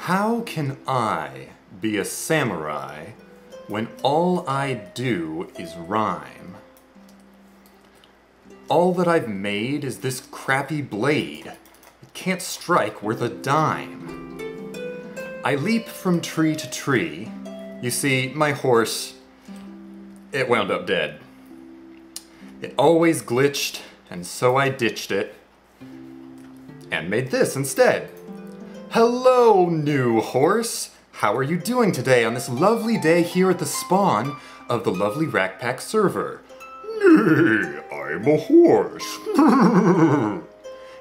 How can I be a samurai when all I do is rhyme? All that I've made is this crappy blade. It can't strike worth a dime. I leap from tree to tree. You see, my horse, it wound up dead. It always glitched, and so I ditched it and made this instead. Hello, new horse! How are you doing today on this lovely day here at the spawn of the lovely RAC Pack server? Nay, I'm a horse.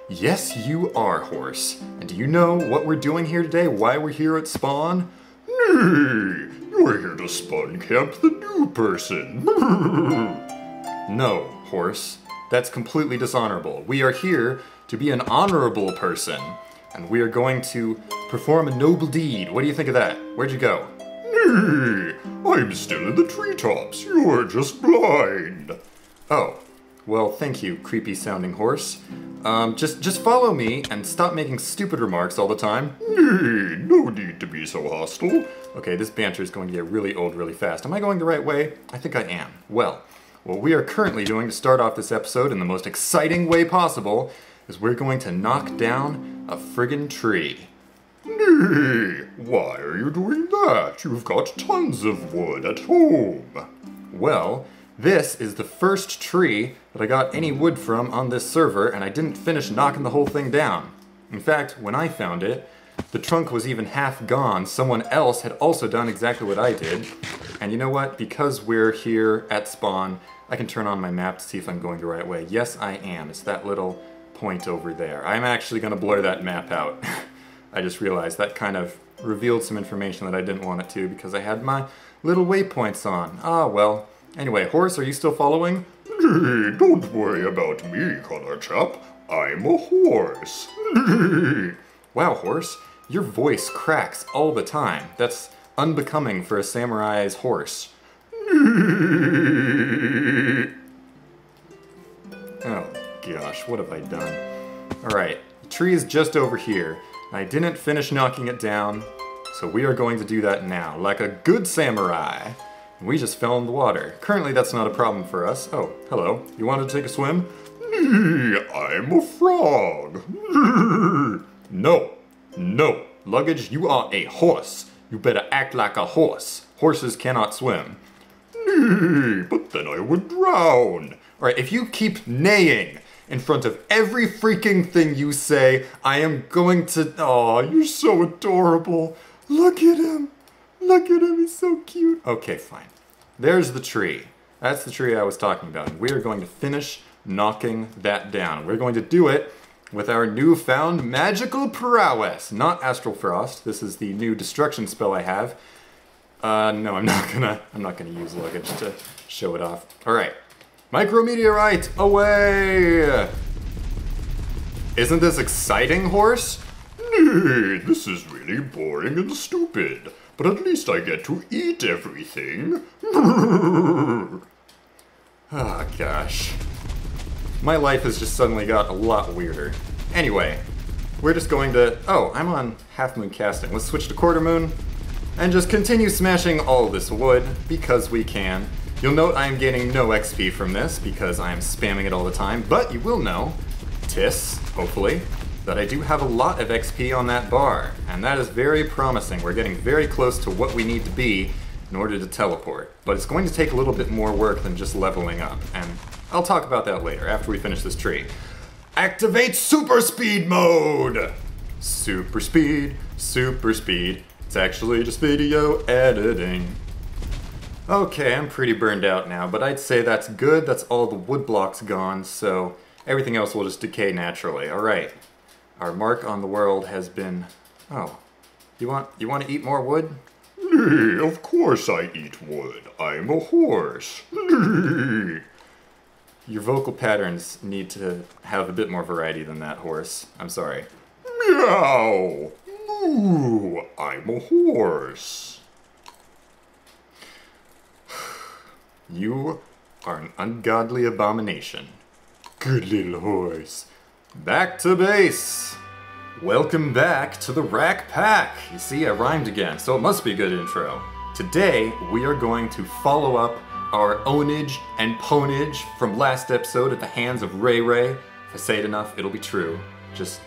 Yes, you are, horse. And do you know what we're doing here today? Why we're here at spawn? Nay, you're here to spawn camp the new person. No, horse. That's completely dishonorable. We are here to be an honorable person. And we are going to perform a noble deed. What do you think of that? Where'd you go? Nay, I'm still in the treetops. You're just blind. Oh, well, thank you, creepy sounding horse. Just follow me and stop making stupid remarks all the time. Nay, no need to be so hostile. Okay, this banter is going to get really old really fast. Am I going the right way? I think I am. Well, what we are currently doing to start off this episode in the most exciting way possible is we're going to knock down a friggin' tree. Nay, why are you doing that? You've got tons of wood at home. Well, this is the first tree that I got any wood from on this server, and I didn't finish knocking the whole thing down. In fact, when I found it, the trunk was even half gone. Someone else had also done exactly what I did. And you know what? Because we're here at spawn, I can turn on my map to see if I'm going the right way. Yes, I am. It's that little point over there. I'm actually going to blur that map out. I just realized that kind of revealed some information that I didn't want it to because I had my little waypoints on. Ah, well. Anyway, horse, are you still following? Nay, don't worry about me, Connorchap. I'm a horse. Nay. Wow, horse, your voice cracks all the time. That's unbecoming for a samurai's horse. Nay. Oh gosh, what have I done? Alright, the tree is just over here. I didn't finish knocking it down, so we are going to do that now, like a good samurai. We just fell in the water. Currently that's not a problem for us. Oh, hello. You wanted to take a swim? Nay, I'm a frog. No, no. Luggage, you are a horse. You better act like a horse. Horses cannot swim. Nay, but then I would drown. Alright, if you keep neighing in front of every freaking thing you say, I am going to... Aw, you're so adorable. Look at him. Look at him, he's so cute. Okay, fine. There's the tree. That's the tree I was talking about. And we are going to finish knocking that down. We're going to do it with our newfound magical prowess. Not Astral Frost. This is the new destruction spell I have. No, I'm not gonna use luggage to show it off. Alright. Micrometeorite, away! Isn't this exciting, horse? Nay, this is really boring and stupid. But at least I get to eat everything. Oh, gosh. My life has just suddenly got a lot weirder. Anyway, we're just going to... Oh, I'm on Half Moon Casting. Let's switch to Quarter Moon and just continue smashing all this wood because we can. You'll note I'm gaining no XP from this because I'm spamming it all the time, but you will know, hopefully, that I do have a lot of XP on that bar, and that is very promising. We're getting very close to what we need to be in order to teleport, but it's going to take a little bit more work than just leveling up, and I'll talk about that later after we finish this tree. Activate super speed mode! Super speed, super speed. It's actually just video editing. Okay, I'm pretty burned out now, but I'd say that's good. That's all the wood blocks gone, so everything else will just decay naturally. Alright. Our mark on the world has been... Oh. You want to eat more wood? Nay, of course I eat wood. I'm a horse. Nay. Your vocal patterns need to have a bit more variety than that, horse. I'm sorry. Meow. Moo. I'm a horse. You are an ungodly abomination. Good little horse. Back to base! Welcome back to the RAC Pack! You see, I rhymed again, so it must be a good intro. Today, we are going to follow up our ownage and ponage from last episode at the hands of Ray Ray. If I say it enough, it'll be true.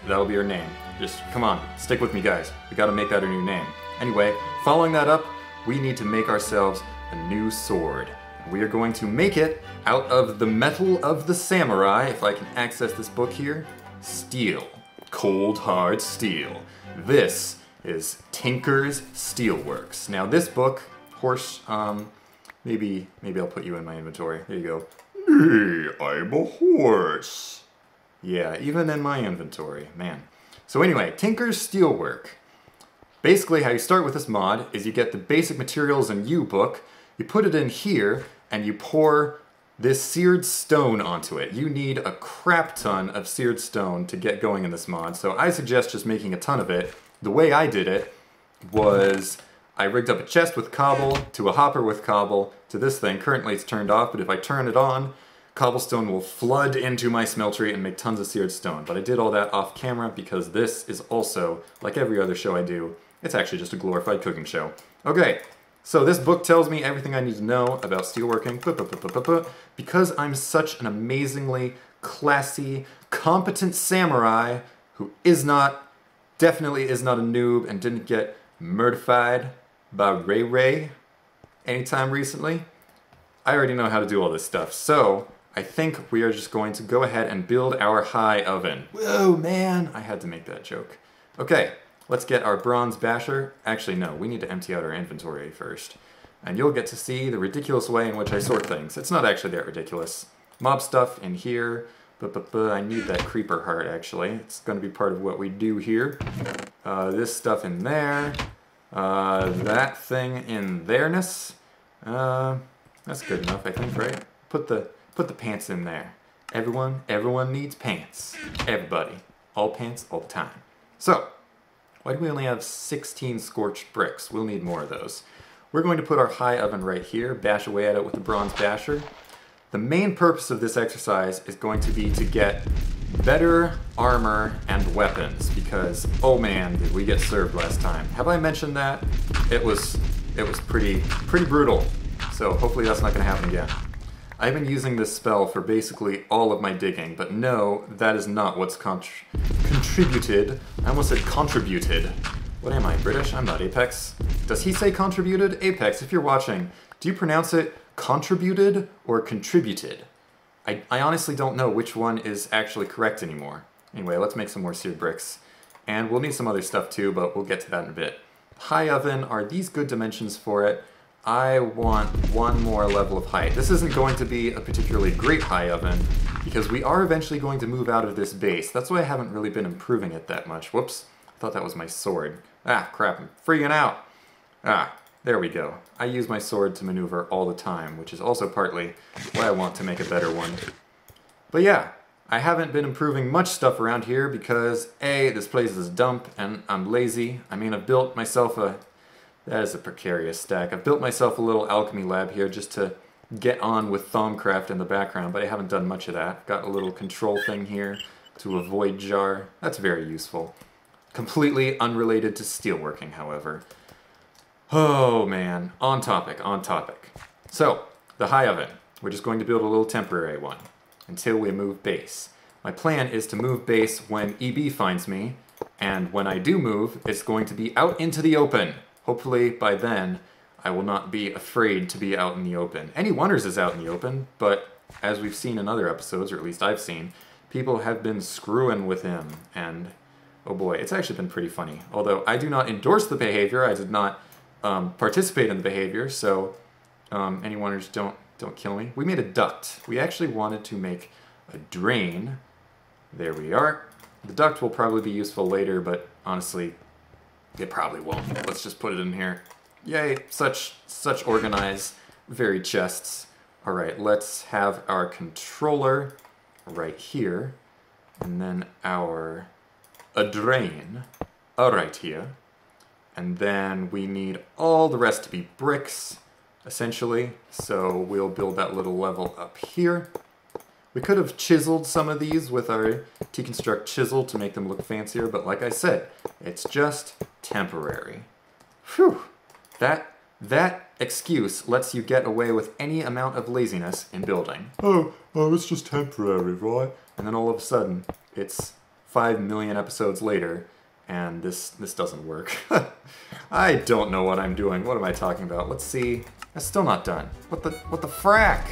That'll be her name. Just, come on, stick with me guys. We gotta make that her new name. Anyway, following that up, we need to make ourselves a new sword. We are going to make it out of the metal of the samurai, if I can access this book here, steel. Cold hard steel. This is Tinker's Steelworks. Now this book, maybe I'll put you in my inventory. There you go. Hey, I'm a horse. Yeah, even in my inventory, man. So anyway, Tinker's Steelwork. Basically how you start with this mod is you get the basic materials in U-book, you put it in here, and you pour this seared stone onto it. You need a crap ton of seared stone to get going in this mod, so I suggest just making a ton of it. The way I did it was I rigged up a chest with cobble, to a hopper with cobble, to this thing. Currently it's turned off, but if I turn it on, cobblestone will flood into my smeltery and make tons of seared stone. But I did all that off camera because this is also, like every other show I do, it's actually just a glorified cooking show. Okay. So this book tells me everything I need to know about steelworking, because I'm such an amazingly classy, competent samurai who definitely is not a noob and didn't get murdified by Ray Ray anytime recently. I already know how to do all this stuff, so I think we are just going to go ahead and build our high oven. Whoa, man, I had to make that joke. Okay. Let's get our bronze basher. Actually, no, we need to empty out our inventory first. And you'll get to see the ridiculous way in which I sort things. It's not actually that ridiculous. Mob stuff in here. I need that creeper heart, actually. It's going to be part of what we do here. This stuff in there. That thing in there-ness. That's good enough, I think, right? Put the pants in there. Everyone needs pants. Everybody. All pants, all the time. So, why do we only have 16 scorched bricks? We'll need more of those. We're going to put our high oven right here, bash away at it with the bronze basher. The main purpose of this exercise is going to be to get better armor and weapons, because, oh man, did we get served last time. Have I mentioned that? It was pretty brutal, so hopefully that's not going to happen again. I've been using this spell for basically all of my digging, but no, that is not what's contributed. I almost said contributed. What am I, British? I'm not Apex. Does he say contributed? Apex, if you're watching, do you pronounce it contributed or contributed? I honestly don't know which one is actually correct anymore. Anyway, let's make some more seared bricks. And we'll need some other stuff too, but we'll get to that in a bit. High oven, are these good dimensions for it? I want one more level of height. This isn't going to be a particularly great high oven, because we are eventually going to move out of this base. That's why I haven't really been improving it that much. Whoops, I thought that was my sword. Ah, crap, I'm freaking out. Ah, there we go. I use my sword to maneuver all the time, which is also partly why I want to make a better one. But yeah, I haven't been improving much stuff around here because A, this place is a dump and I'm lazy. I mean, I've built myself that is a precarious stack. I've built myself a little alchemy lab here just to get on with Thaumcraft in the background, but I haven't done much of that. I've got a little control thing here to avoid jar. That's very useful. Completely unrelated to steelworking, however. Oh man, on topic. So, the high oven. We're just going to build a little temporary one until we move base. My plan is to move base when EB finds me, and when I do move, it's going to be out into the open. Hopefully, by then, I will not be afraid to be out in the open. Any Wonders is out in the open, but as we've seen in other episodes, or at least I've seen, people have been screwing with him, and oh boy, it's actually been pretty funny. Although I do not endorse the behavior, I did not participate in the behavior, so any Wonders don't kill me. We made a duct. We actually wanted to make a drain. There we are. The duct will probably be useful later, but honestly, it probably won't. Let's just put it in here. Yay, such organized, varied chests. All right, let's have our controller right here, and then a drain right here. And then we need all the rest to be bricks, essentially. So we'll build that little level up here. We could have chiseled some of these with our T-Construct chisel to make them look fancier, but like I said, it's just temporary. Phew! That excuse lets you get away with any amount of laziness in building. Oh, it's just temporary, right? And then all of a sudden, it's 5 million episodes later, and this doesn't work. I don't know what I'm doing. What am I talking about? Let's see. It's still not done. What the frack?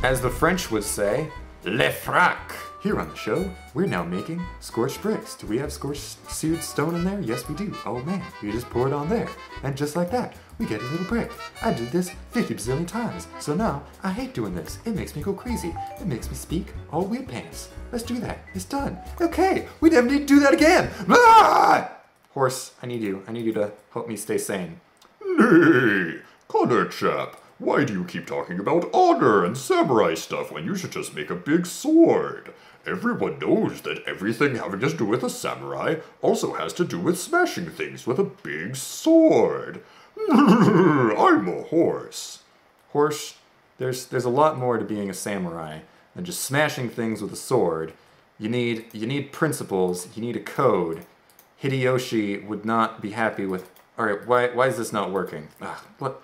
As the French would say, le frac. Here on the show, we're now making scorched bricks. Do we have scorched seared stone in there? Yes, we do. Oh man, you just pour it on there. And just like that, we get a little brick. I did this 50 bazillion times, so now I hate doing this. It makes me go crazy. It makes me speak all weird pants. Let's do that. It's done. Okay, we never need to do that again. Ah! Horse, I need you to help me stay sane. Nay, Connorchap, why do you keep talking about honor and samurai stuff when you should just make a big sword? Everyone knows that everything having to do with a samurai also has to do with smashing things with a big sword. I'm a horse. Horse, there's a lot more to being a samurai than just smashing things with a sword. You need principles, you need a code. Hideyoshi would not be happy with... Alright, why is this not working? What?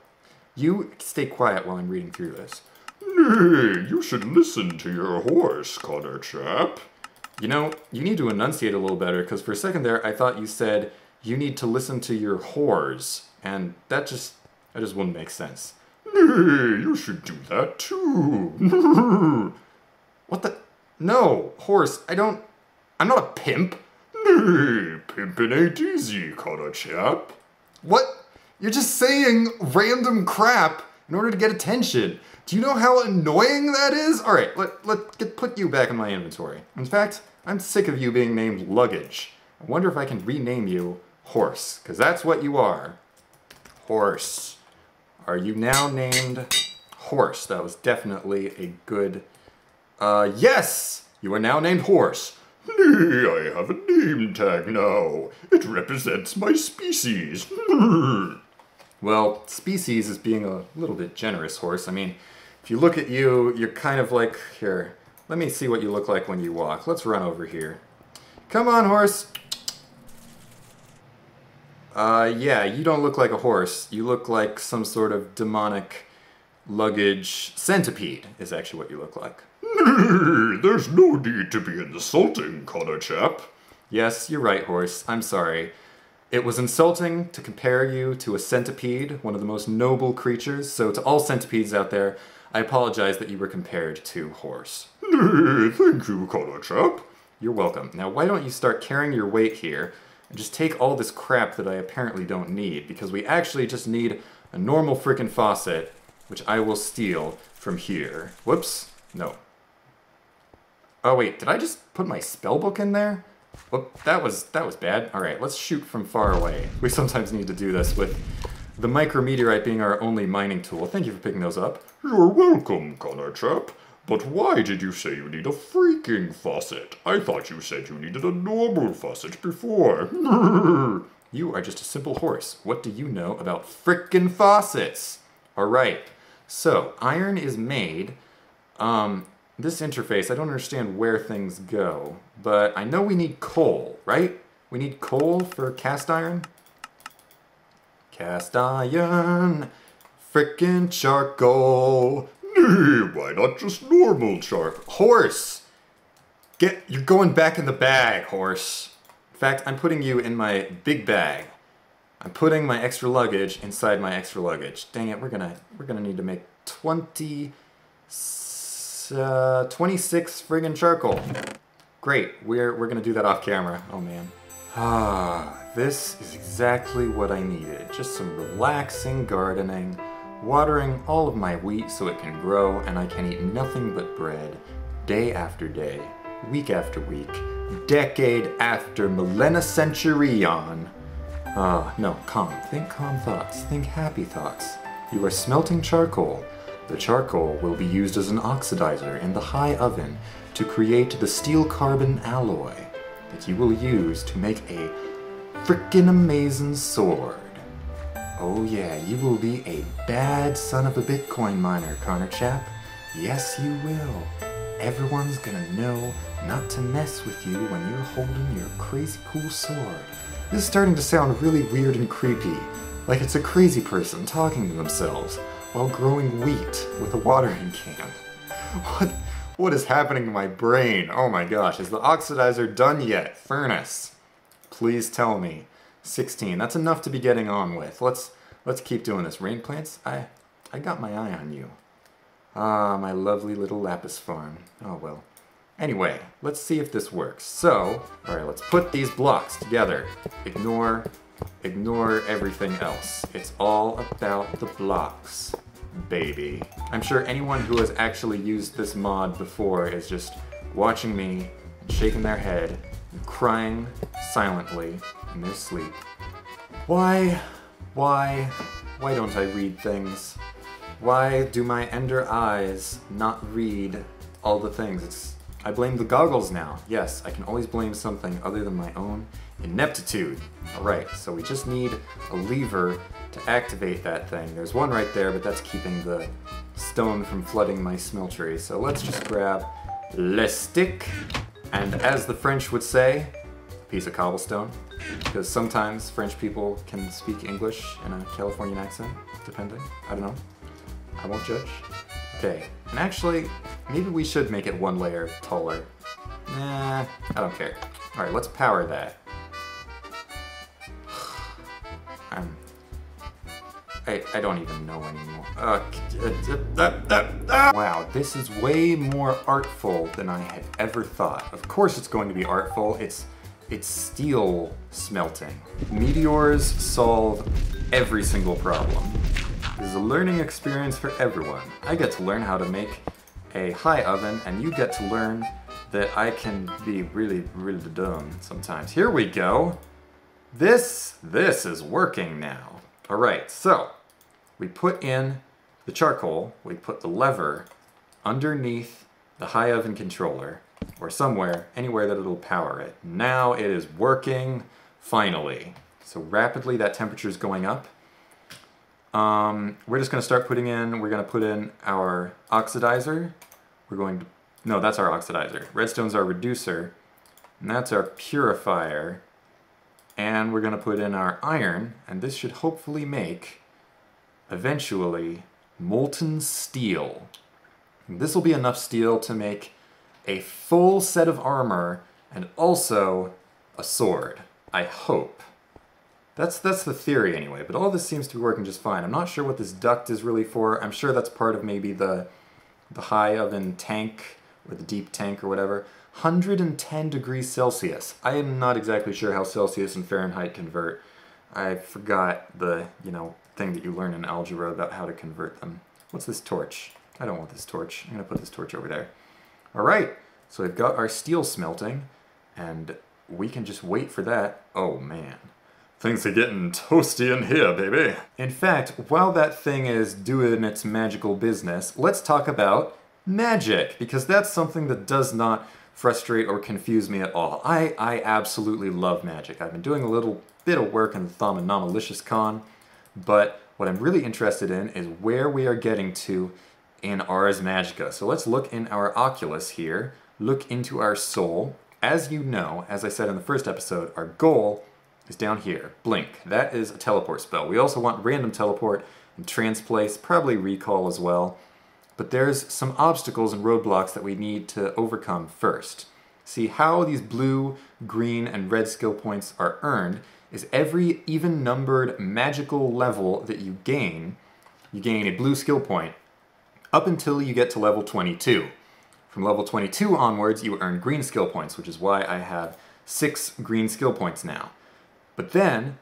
You stay quiet while I'm reading through this. Nay, you should listen to your horse, Connorchap. You know, you need to enunciate a little better, because for a second there, I thought you said, you need to listen to your whores, and that just wouldn't make sense. Nay, you should do that too. What the? No, horse, I'm not a pimp. Nay, pimpin' ain't easy, Connorchap. What? You're just saying random crap in order to get attention. Do you know how annoying that is? Alright, let's put you back in my inventory. In fact, I'm sick of you being named Luggage. I wonder if I can rename you Horse, because that's what you are. Horse. Are you now named Horse? That was definitely a good... yes! You are now named Horse. Nay, I have a name tag now. It represents my species. Well, species is being a little bit generous, Horse. I mean, if you look at you, you're kind of like... Here, let me see what you look like when you walk. Let's run over here. Come on, Horse. Yeah, you don't look like a horse. You look like some sort of demonic luggage centipede, is actually what you look like. Nay, there's no need to be insulting, Connorchap. Yes, you're right, Horse. I'm sorry. It was insulting to compare you to a centipede, one of the most noble creatures, so to all centipedes out there, I apologize that you were compared to Horse. Nay, thank you, Connorchap. You're welcome. Now why don't you start carrying your weight here, and just take all this crap that I apparently don't need, because we actually just need a normal frickin' faucet, which I will steal from here. Whoops. No. Oh wait, did I just put my spellbook in there? Whoop, that was bad. Alright, let's shoot from far away. We sometimes need to do this with the micrometeorite being our only mining tool. Thank you for picking those up. You're welcome, Connorchap. But why did you say you need a freaking faucet? I thought you said you needed a normal faucet before. You are just a simple horse. What do you know about frickin' faucets? Alright, so iron is made. This interface, I don't understand where things go, but I know we need coal, right? We need coal for cast iron? Cast iron, frickin' charcoal. Nay, why not just normal charcoal? Horse! You're going back in the bag, Horse. In fact, I'm putting you in my big bag. I'm putting my extra luggage inside my extra luggage. Dang it, we're gonna need to make 26 friggin' charcoal. Great, we're gonna do that off camera. Oh man. This is exactly what I needed. Just some relaxing gardening, watering all of my wheat so it can grow and I can eat nothing but bread, day after day, week after week, decade after millennicenurion. No, calm. Think calm thoughts. Think happy thoughts. You are smelting charcoal. The charcoal will be used as an oxidizer in the high oven to create the steel carbon alloy that you will use to make a frickin' amazing sword. Oh yeah, you will be a bad son of a Bitcoin miner, Connorchap. Yes, you will. everyone's gonna know not to mess with you when you're holding your crazy cool sword. This is starting to sound really weird and creepy, like it's a crazy person talking to themselves while growing wheat with a watering can. What is happening to my brain? Oh my gosh, is the oxidizer done yet? Furnace. Please tell me. 16, that's enough to be getting on with. Let's keep doing this. Rain plants, I got my eye on you. Ah, my lovely little lapis farm. Oh well. Anyway, let's see if this works. So, alright, let's put these blocks together. Ignore everything else. It's all about the blocks, baby. I'm sure anyone who has actually used this mod before is just watching me and shaking their head and crying silently in their sleep. Why don't I read things? Why do my ender eyes not read all the things? I blame the goggles now. Yes, I can always blame something other than my own ineptitude. Alright, so we just need a lever to activate that thing. There's one right there, but that's keeping the stone from flooding my smeltery. So let's just grab le stick, and as the French would say, a piece of cobblestone. Because sometimes French people can speak English in a Californian accent, depending. I don't know. I won't judge. Okay, and actually, maybe we should make it one layer taller. Nah, I don't care. Alright, let's power that. I don't even know anymore. Wow, this is way more artful than I had ever thought. Of course it's going to be artful. It's steel smelting. Meteors solve every single problem. This is a learning experience for everyone. I get to learn how to make a high oven, and you get to learn that I can be really, really dumb sometimes. Here we go. This is working now. All right, so we put in the charcoal, we put the lever underneath the high oven controller, or somewhere, anywhere that it'll power it. Now it is working, finally. So rapidly that temperature is going up. We're just going to start putting in, we're going to put in our oxidizer. We're going to, no, that's our oxidizer. Redstone's our reducer, and that's our purifier. And we're going to put in our iron, and this should hopefully make, eventually, molten steel. And this will be enough steel to make a full set of armor and also a sword, I hope. That's the theory anyway, but all this seems to be working just fine. I'm not sure what this duct is really for. I'm sure that's part of maybe the high oven tank, or the deep tank or whatever. 110 degrees Celsius. I am not exactly sure how Celsius and Fahrenheit convert. I forgot the, thing that you learn in algebra about how to convert them. What's this torch? I don't want this torch. I'm gonna put this torch over there. All right, so we've got our steel smelting, and we can just wait for that. Oh man. Things are getting toasty in here, baby. In fact, while that thing is doing its magical business, let's talk about magic, because that's something that does not frustrate or confuse me at all. I absolutely love magic. I've been doing a little bit of work in the Thumb and Nomalicious Con, but what I'm really interested in is where we are getting to in Ars Magica. So let's look in our Oculus here, look into our soul. As you know, as I said in the first episode, our goal is down here, Blink. That is a teleport spell. We also want random teleport and transplace, probably recall as well. But there's some obstacles and roadblocks that we need to overcome first. See, how these blue, green, and red skill points are earned is every even-numbered magical level that you gain a blue skill point up until you get to level 22. From level 22 onwards, you earn green skill points, which is why I have 6 green skill points now. But then,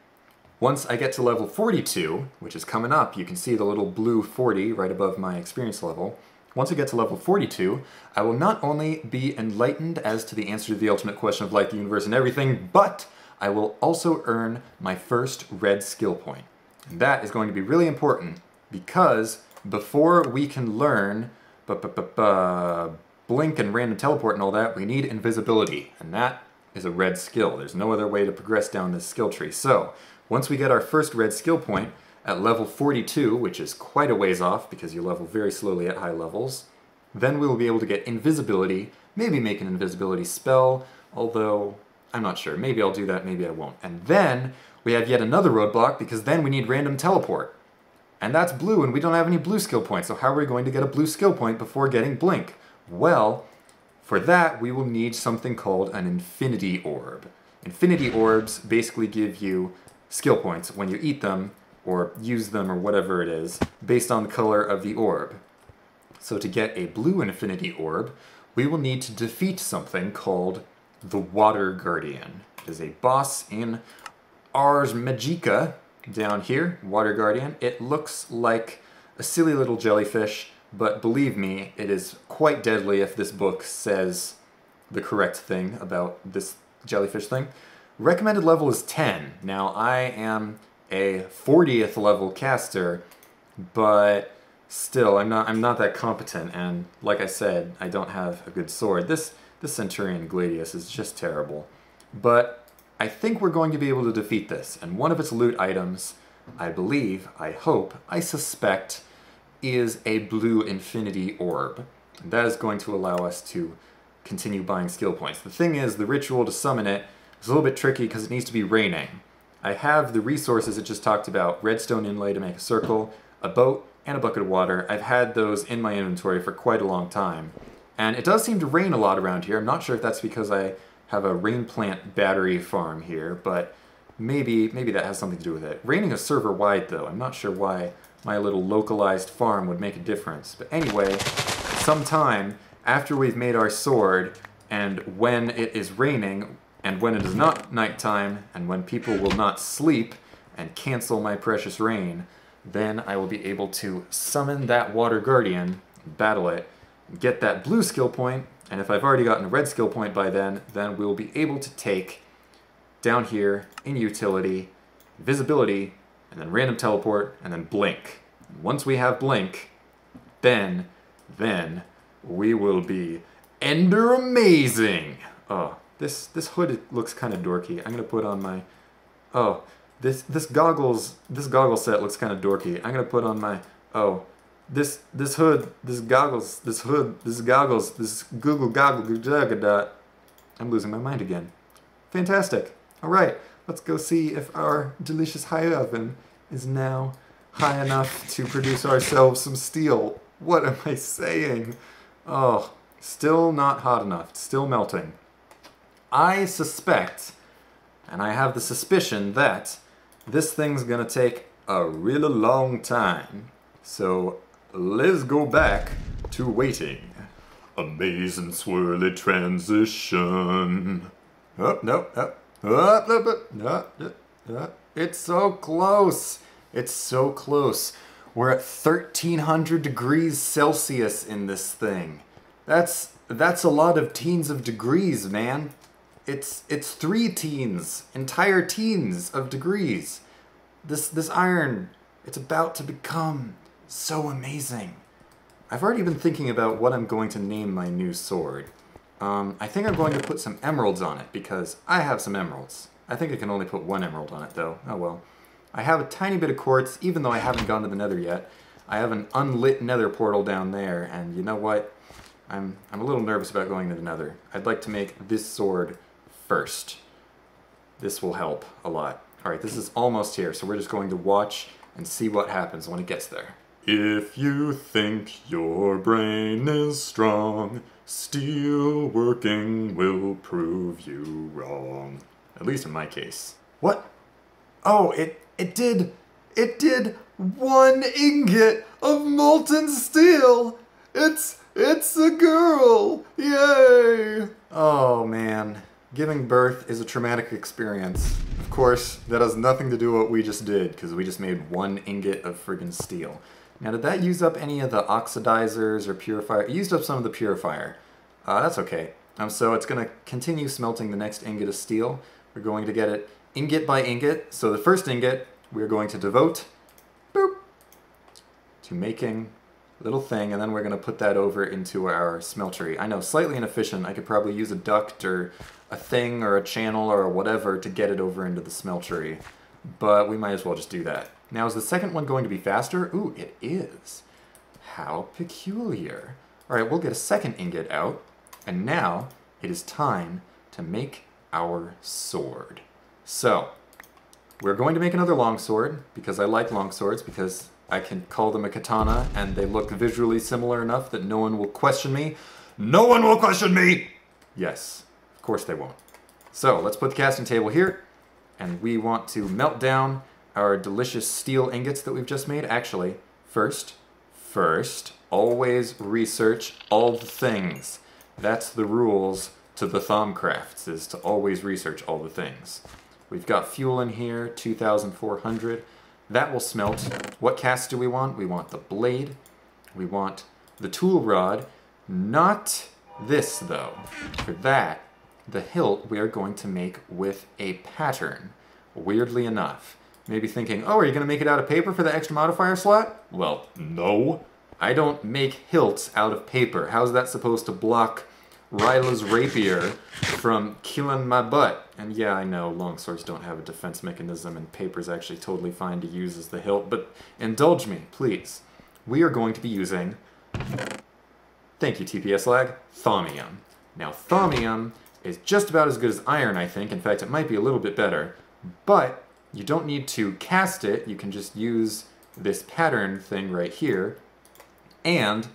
once I get to level 42, which is coming up, you can see the little blue 40 right above my experience level. Once I get to level 42, I will not only be enlightened as to the answer to the ultimate question of life, the universe, and everything, but I will also earn my first red skill point. And that is going to be really important, because before we can learn blink and random teleport and all that, we need invisibility, and that is a red skill. There's no other way to progress down this skill tree. So, once we get our first red skill point at level 42, which is quite a ways off because you level very slowly at high levels, Then we will be able to get invisibility, maybe make an invisibility spell, although I'm not sure. Maybe I'll do that, maybe I won't. And then we have yet another roadblock, because then we need random teleport. And that's blue, and we don't have any blue skill points, so how are we going to get a blue skill point before getting blink? Well, for that, we will need something called an infinity orb. Infinity orbs basically give you skill points when you eat them, or use them, or whatever it is, based on the color of the orb. So to get a blue infinity orb, we will need to defeat something called the Water Guardian. It is a boss in Ars Magica, down here, Water Guardian. It looks like a silly little jellyfish, but believe me, it is quite deadly if this book says the correct thing about this jellyfish thing. Recommended level is 10. Now, I am a 40th level caster, but still, I'm not that competent, and like I said, I don't have a good sword. This Centurion Gladius is just terrible. But I think we're going to be able to defeat this, and one of its loot items, I believe, I hope, I suspect, is a blue infinity orb. And that is going to allow us to continue buying skill points. The thing is, the ritual to summon it is a little bit tricky because it needs to be raining. I have the resources it just talked about, redstone inlay to make a circle, a boat, and a bucket of water. I've had those in my inventory for quite a long time. And it does seem to rain a lot around here. I'm not sure if that's because I have a rain plant battery farm here, but maybe that has something to do with it. Raining is server-wide, though. I'm not sure why my little localized farm would make a difference. But anyway, sometime after we've made our sword, and when it is raining, and when it is not nighttime, and when people will not sleep and cancel my precious rain, then I will be able to summon that Water Guardian, battle it, get that blue skill point, and if I've already gotten a red skill point by then we'll be able to take, down here, in utility, visibility, and then random teleport, and then blink. Once we have blink, then we will be Ender amazing! Oh, this hood looks kind of dorky. I'm gonna put on my... Oh, this goggle set looks kind of dorky. I'm gonna put on my... Oh, this hood, this goggles, this Google goggle, I'm losing my mind again. Fantastic. All right, let's go see if our delicious high oven is now high enough to produce ourselves some steel. What am I saying? Oh, still not hot enough, still melting. I suspect, and I have the suspicion that this thing's gonna take a really long time. So let's go back to waiting. Amazing swirly transition. Oh, no, it's so close. It's so close. We're at 1300 degrees Celsius in this thing. That's a lot of teens of degrees, man. It's 3 teens, entire teens of degrees. This iron, it's about to become so amazing. I've already been thinking about what I'm going to name my new sword. I think I'm going to put some emeralds on it because I have some emeralds. I think I can only put 1 emerald on it though. Oh well. I have a tiny bit of quartz, even though I haven't gone to the nether yet. I have an unlit nether portal down there, and you know what? I'm a little nervous about going to the nether. I'd like to make this sword first. This will help a lot. Alright, this is almost here, so we're just going to watch and see what happens when it gets there. If you think your brain is strong, steel working will prove you wrong. At least in my case. What? Oh, it did 1 ingot of molten steel! It's a girl! Yay! Oh man, giving birth is a traumatic experience. Of course, that has nothing to do with what we just did, because we just made 1 ingot of friggin' steel. Now, did that use up any of the oxidizers or purifier? It used up some of the purifier. That's okay. So it's going to continue smelting the next ingot of steel. We're going to get it ingot by ingot. So the first ingot, we're going to devote, boop, to making a little thing, and then we're going to put that over into our smeltery. I know, slightly inefficient. I could probably use a duct or a thing or a channel or whatever to get it over into the smeltery. But we might as well just do that. Now, is the second one going to be faster? Ooh, it is. How peculiar. Alright, we'll get a second ingot out, and now it is time to make our sword. So, we're going to make another longsword, because I like longswords, because I can call them a katana, and they look visually similar enough that no one will question me. No one will question me! Yes, of course they won't. So, let's put the casting table here, and we want to melt down our delicious steel ingots that we've just made. Actually, first, always research all the things. That's the rules to the Thaumcrafts, is to always research all the things. We've got fuel in here, 2,400. That will smelt. What cast do we want? We want the blade. We want the tool rod. Not this, though. For that, the hilt we are going to make with a pattern. Weirdly enough. Maybe thinking, oh, are you going to make it out of paper for the extra modifier slot? Well, no. I don't make hilts out of paper. How's that supposed to block Ryla's rapier from killing my butt? And yeah, I know longswords don't have a defense mechanism and paper's actually totally fine to use as the hilt, but indulge me, please. We are going to be using, thank you TPS lag, thaumium. Now thaumium is just about as good as iron, I think. In fact, it might be a little bit better, but you don't need to cast it. You can just use this pattern thing right here, and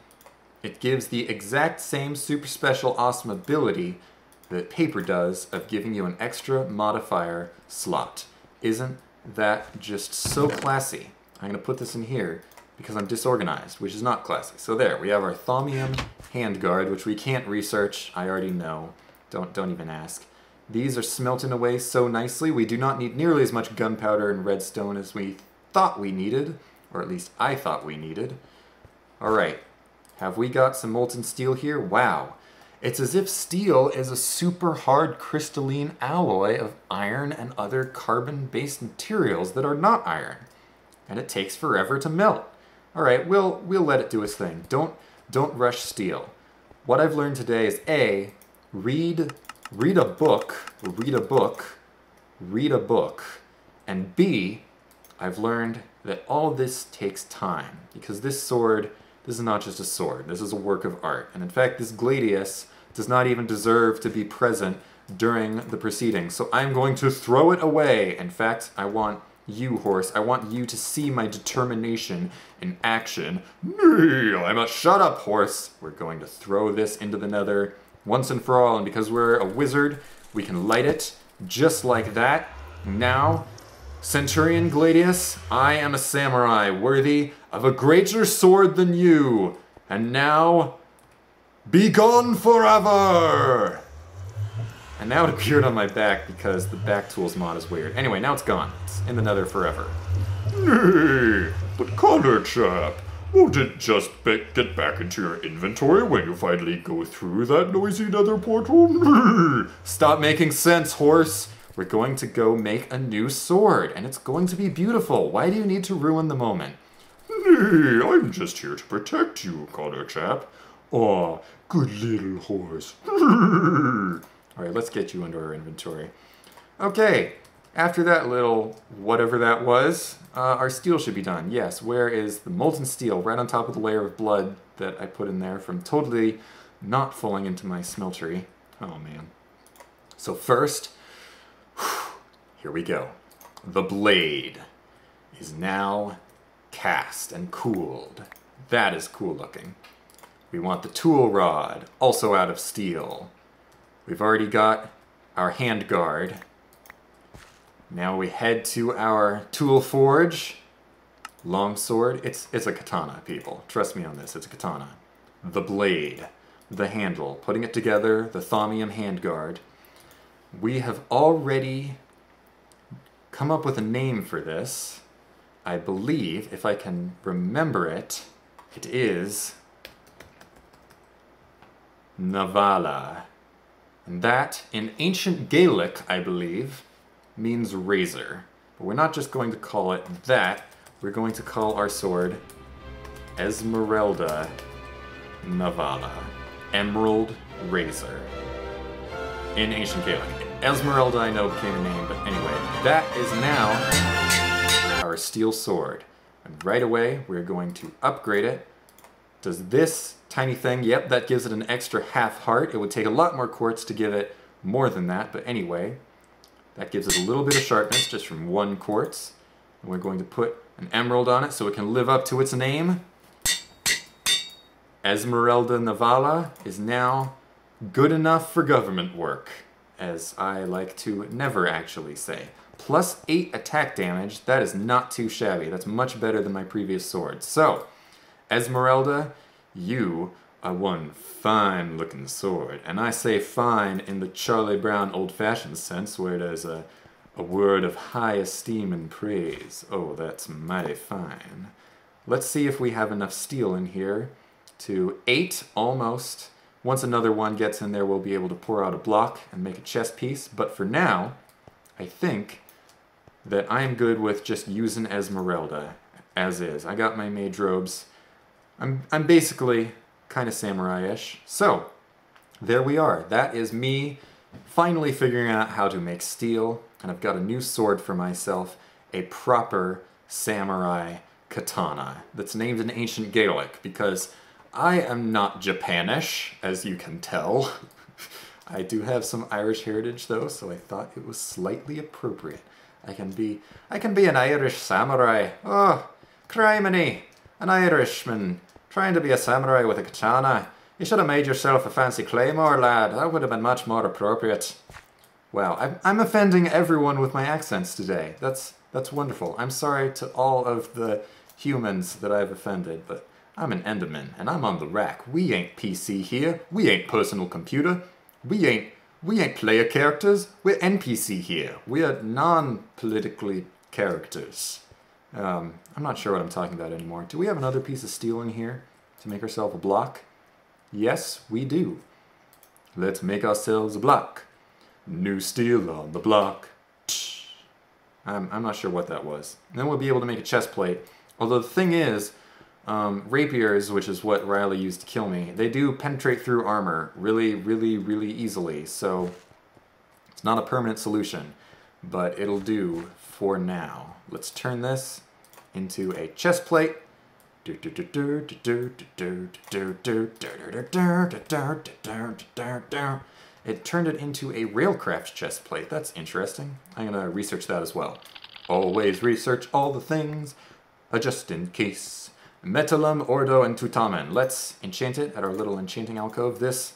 it gives the exact same super special awesome ability that paper does of giving you an extra modifier slot. Isn't that just so classy? I'm going to put this in here because I'm disorganized, which is not classy. So there, we have our thaumium handguard, which we can't research. I already know. Don't even ask. These are smelting away so nicely. We do not need nearly as much gunpowder and redstone as we thought we needed, or at least I thought we needed. Alright, have we got some molten steel here? Wow. It's as if steel is a super hard crystalline alloy of iron and other carbon-based materials that are not iron. And it takes forever to melt. Alright, we'll let it do its thing. Don't rush steel. What I've learned today is A, read a book, and B, I've learned that all of this takes time, because this sword, this is not just a sword, this is a work of art, and in fact this gladius does not even deserve to be present during the proceedings, so I'm going to throw it away. In fact, I want you, horse, I want you to see my determination in action. Shut up, horse! We're going to throw this into the nether once and for all, and because we're a wizard, we can light it just like that. Now, Centurion Gladius, I am a samurai worthy of a greater sword than you, and now, be gone forever! And now it appeared on my back because the back tools mod is weird. Anyway, now it's gone. It's in the nether forever. Nay, but Connorchap, won't it just get back into your inventory when you finally go through that noisy nether portal? Stop making sense, horse! We're going to go make a new sword, and it's going to be beautiful. Why do you need to ruin the moment? Nay, I'm just here to protect you, Connorchap. Aw, good little horse. Alright, let's get you into our inventory. Okay, after that little whatever that was, our steel should be done. Yes, where is the molten steel? Right on top of the layer of blood that I put in there from totally not falling into my smeltery. Oh man. So first, here we go. The blade is now cast and cooled. That is cool looking. We want the tool rod, also out of steel. We've already got our handguard. Now we head to our tool forge. Longsword. It's a katana, people. Trust me on this, it's a katana. The blade, the handle, putting it together, the thaumium handguard. We have already come up with a name for this. I believe, if I can remember it, it is Navala. And that, in ancient Gaelic, I believe, means razor. But we're not just going to call it that, we're going to call our sword Esmeralda Navala. Emerald Razor. In ancient Gaelic. Esmeralda, I know, became a name, but anyway, that is now our steel sword. And right away, we're going to upgrade it does this tiny thing. Yep, that gives it an extra half heart. It would take a lot more quartz to give it more than that, but anyway, that gives it a little bit of sharpness just from 1 quartz. And we're going to put an emerald on it so it can live up to its name. Esmeralda Navala is now good enough for government work, as I like to never actually say. Plus 8 attack damage, that is not too shabby. That's much better than my previous sword. So, Esmeralda, you are one fine looking sword. And I say fine in the Charlie Brown old-fashioned sense, where there's a word of high esteem and praise. Oh, that's mighty fine. Let's see if we have enough steel in here to 8, almost. Once another one gets in there, we'll be able to pour out a block and make a chest piece. But for now, I think that I'm good with just using Esmeralda as is. I got my mage robes. I'm basically kind of samurai-ish. So, there we are. That is me finally figuring out how to make steel, and I've got a new sword for myself, a proper samurai katana that's named in ancient Gaelic, because I am not Japanish, as you can tell. I do have some Irish heritage though, so I thought it was slightly appropriate. I can be an Irish samurai. Oh, criminy! An Irishman trying to be a samurai with a katana. You should have made yourself a fancy claymore, lad. That would have been much more appropriate. Wow, I'm offending everyone with my accents today. That's wonderful. I'm sorry to all of the humans that I've offended, but I'm an Enderman, and I'm on the RAC. We ain't PC here. We ain't personal computer. We ain't player characters. We're NPC here. We are non-politically characters. I'm not sure what I'm talking about anymore. Do we have another piece of steel in here to make ourselves a block? Yes, we do. Let's make ourselves a block. New steel on the block. I'm not sure what that was. And then we'll be able to make a chest plate. Although the thing is, rapiers, which is what Riley used to kill me, they do penetrate through armor really, really, really easily. So it's not a permanent solution, but it'll do for now. Let's turn this into a chest plate. It turned it into a railcraft chest plate. That's interesting. I'm gonna research that as well. Always research all the things, just in case. Metallum, Ordo, and Tutamen. Let's enchant it at our little enchanting alcove. This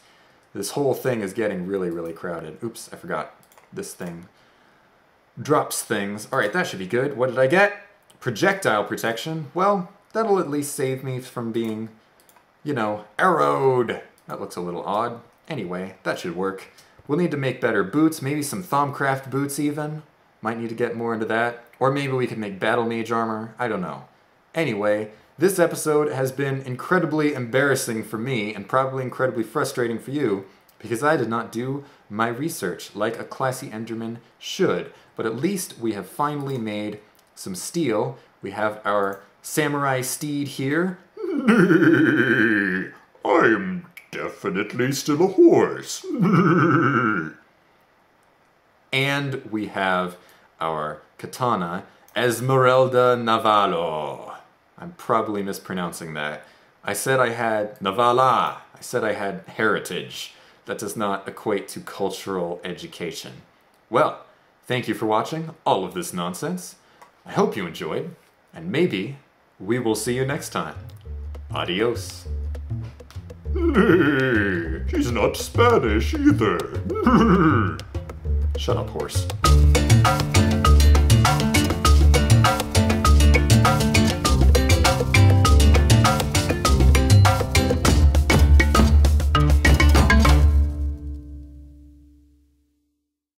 whole thing is getting really, really crowded. Oops, I forgot. This thing drops things. Alright, that should be good. What did I get? Projectile protection. Well, that'll at least save me from being, you know, arrowed. That looks a little odd. Anyway, that should work. We'll need to make better boots, maybe some Thaumcraft boots even. Might need to get more into that. Or maybe we could make battle mage armor. I don't know. Anyway, this episode has been incredibly embarrassing for me and probably incredibly frustrating for you because I did not do my research like a classy Enderman should. But at least we have finally made some steel. We have our samurai steed here. Nay, I'm definitely still a horse. And we have our katana, Esmeralda Navallo. I'm probably mispronouncing that. I said I had Navala. I said I had heritage. That does not equate to cultural education. Well, thank you for watching all of this nonsense. I hope you enjoyed, and maybe we will see you next time. Adios. Nay, she's not Spanish either. Shut up, horse.